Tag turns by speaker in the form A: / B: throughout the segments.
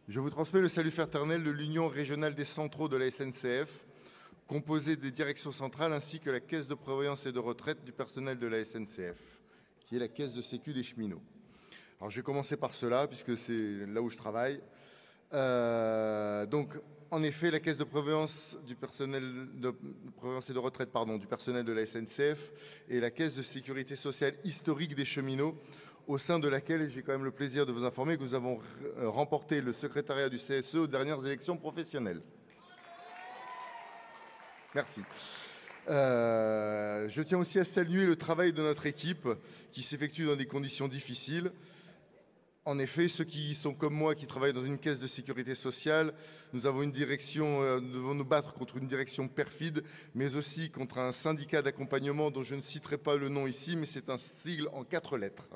A: Je vous transmets le salut fraternel de l'Union régionale des centraux de la SNCF, composée des directions centrales ainsi que la Caisse de prévoyance et de retraite du personnel de la SNCF, qui est la caisse de sécu des cheminots. Alors je vais commencer par cela, puisque c'est là où je travaille. Donc, en effet, la Caisse de prévoyance du personnel de prévoyance et de retraite du personnel de la SNCF et la Caisse de sécurité sociale historique des cheminots, au sein de laquelle j'ai quand même le plaisir de vous informer que nous avons remporté le secrétariat du CSE aux dernières élections professionnelles. Merci. Je tiens aussi à saluer le travail de notre équipe qui s'effectue dans des conditions difficiles. En effet, ceux qui sont comme moi, qui travaillent dans une caisse de sécurité sociale, nous avons une direction, nous devons nous battre contre une direction perfide, mais aussi contre un syndicat d'accompagnement dont je ne citerai pas le nom ici, mais c'est un sigle en 4 lettres.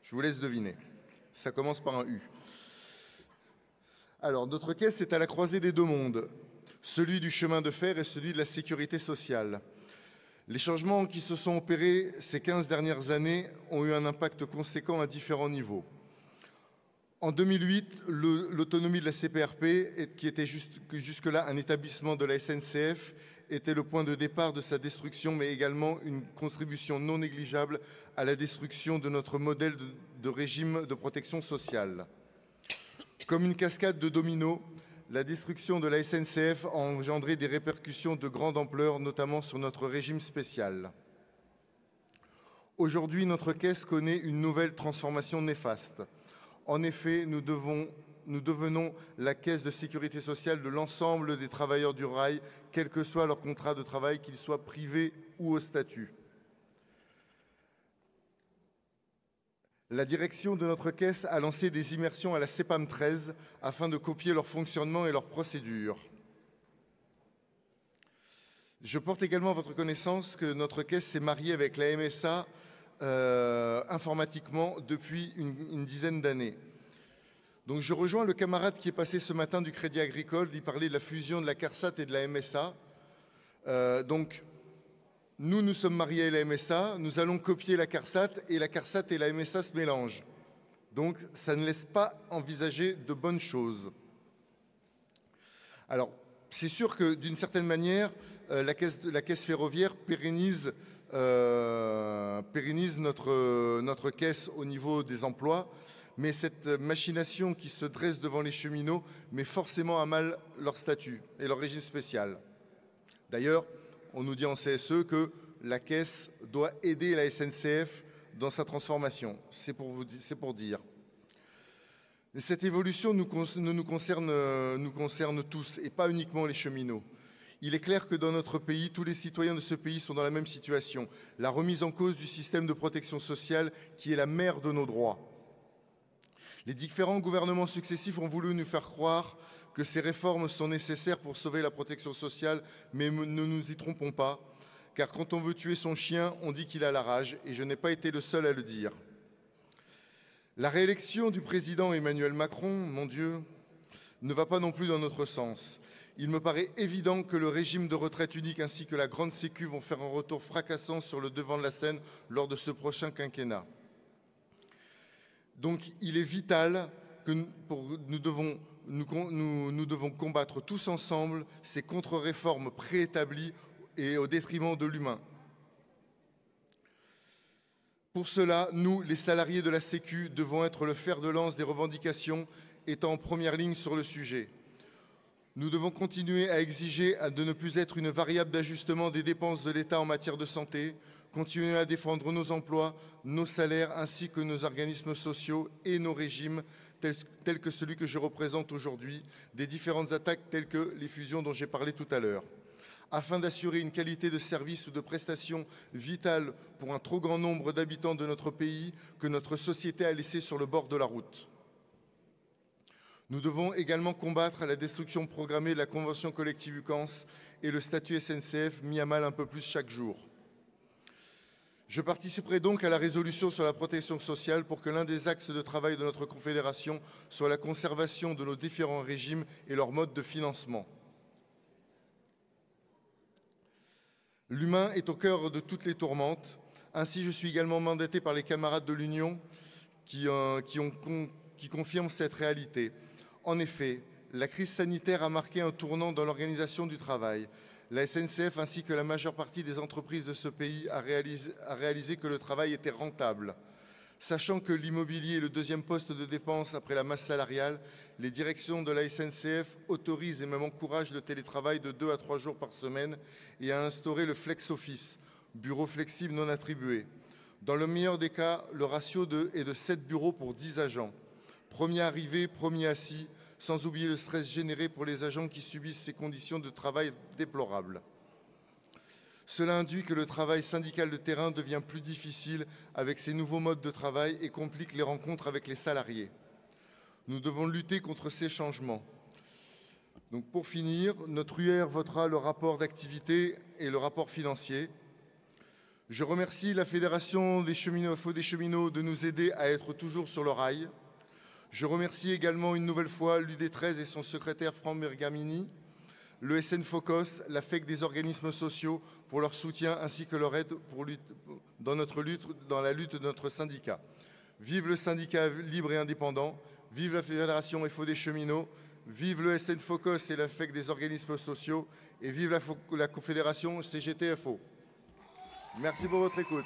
A: Je vous laisse deviner. Ça commence par un U. Alors, notre caisse est à la croisée des deux mondes, celui du chemin de fer et celui de la sécurité sociale. Les changements qui se sont opérés ces 15 dernières années ont eu un impact conséquent à différents niveaux. En 2008, l'autonomie de la CPRP, qui était jusque-là un établissement de la SNCF, était le point de départ de sa destruction, mais également une contribution non négligeable à la destruction de notre modèle de régime de protection sociale. Comme une cascade de dominos, la destruction de la SNCF a engendré des répercussions de grande ampleur, notamment sur notre régime spécial. Aujourd'hui, notre caisse connaît une nouvelle transformation néfaste. En effet, nous devenons la caisse de sécurité sociale de l'ensemble des travailleurs du rail, quel que soit leur contrat de travail, qu'ils soient privés ou au statut. La direction de notre caisse a lancé des immersions à la CEPAM 13 afin de copier leur fonctionnement et leurs procédures. Je porte également à votre connaissance que notre caisse s'est mariée avec la MSA informatiquement depuis une dizaine d'années. Donc je rejoins le camarade qui est passé ce matin du Crédit Agricole, d'y parler de la fusion de la CARSAT et de la MSA. Nous sommes mariés à la MSA, nous allons copier la CARSAT et la MSA se mélangent. Donc ça ne laisse pas envisager de bonnes choses. Alors, c'est sûr que d'une certaine manière, la caisse ferroviaire pérennise notre caisse au niveau des emplois, mais cette machination qui se dresse devant les cheminots met forcément à mal leur statut et leur régime spécial. D'ailleurs, on nous dit en CSE que la Caisse doit aider la SNCF dans sa transformation. C'est pour dire. Mais cette évolution nous concerne tous, et pas uniquement les cheminots. Il est clair que dans notre pays, tous les citoyens de ce pays sont dans la même situation. La remise en cause du système de protection sociale qui est la mère de nos droits. Les différents gouvernements successifs ont voulu nous faire croire que ces réformes sont nécessaires pour sauver la protection sociale, mais ne nous y trompons pas, car quand on veut tuer son chien, on dit qu'il a la rage, et je n'ai pas été le seul à le dire. La réélection du président Emmanuel Macron, mon Dieu, ne va pas non plus dans notre sens. Il me paraît évident que le régime de retraite unique ainsi que la grande sécu vont faire un retour fracassant sur le devant de la scène lors de ce prochain quinquennat. Donc il est vital que nous devons combattre tous ensemble ces contre-réformes préétablies et au détriment de l'humain. Pour cela, nous, les salariés de la Sécu, devons être le fer de lance des revendications, étant en première ligne sur le sujet. Nous devons continuer à exiger de ne plus être une variable d'ajustement des dépenses de l'État en matière de santé, continuer à défendre nos emplois, nos salaires, ainsi que nos organismes sociaux et nos régimes, tels que celui que je représente aujourd'hui, des différentes attaques telles que les fusions dont j'ai parlé tout à l'heure, afin d'assurer une qualité de service ou de prestation vitale pour un trop grand nombre d'habitants de notre pays que notre société a laissé sur le bord de la route. Nous devons également combattre la destruction programmée de la convention collective UCANS et le statut SNCF mis à mal un peu plus chaque jour. Je participerai donc à la résolution sur la protection sociale pour que l'un des axes de travail de notre Confédération soit la conservation de nos différents régimes et leur mode de financement. L'humain est au cœur de toutes les tourmentes. Ainsi, je suis également mandaté par les camarades de l'Union qui ont qui confirment cette réalité. En effet, la crise sanitaire a marqué un tournant dans l'organisation du travail. La SNCF ainsi que la majeure partie des entreprises de ce pays a réalisé que le travail était rentable. Sachant que l'immobilier est le deuxième poste de dépense après la masse salariale, les directions de la SNCF autorisent et même encouragent le télétravail de 2 à 3 jours par semaine et a instauré le flex office, bureau flexible non attribué. Dans le meilleur des cas, le ratio est de 7 bureaux pour 10 agents. Premier arrivé, premier assis, sans oublier le stress généré pour les agents qui subissent ces conditions de travail déplorables. Cela induit que le travail syndical de terrain devient plus difficile avec ces nouveaux modes de travail et complique les rencontres avec les salariés. Nous devons lutter contre ces changements. Donc pour finir, notre UR votera le rapport d'activité et le rapport financier. Je remercie la Fédération des cheminots, FO des cheminots de nous aider à être toujours sur le rail. Je remercie également une nouvelle fois l'UD13 et son secrétaire Franck Bergamini, le SN Focos, la FEC des organismes sociaux pour leur soutien ainsi que leur aide dans la lutte de notre syndicat. Vive le syndicat libre et indépendant, vive la Fédération FO des cheminots, vive le SN Focos et la FEC des organismes sociaux et vive la Confédération CGT-FO. Merci pour votre écoute.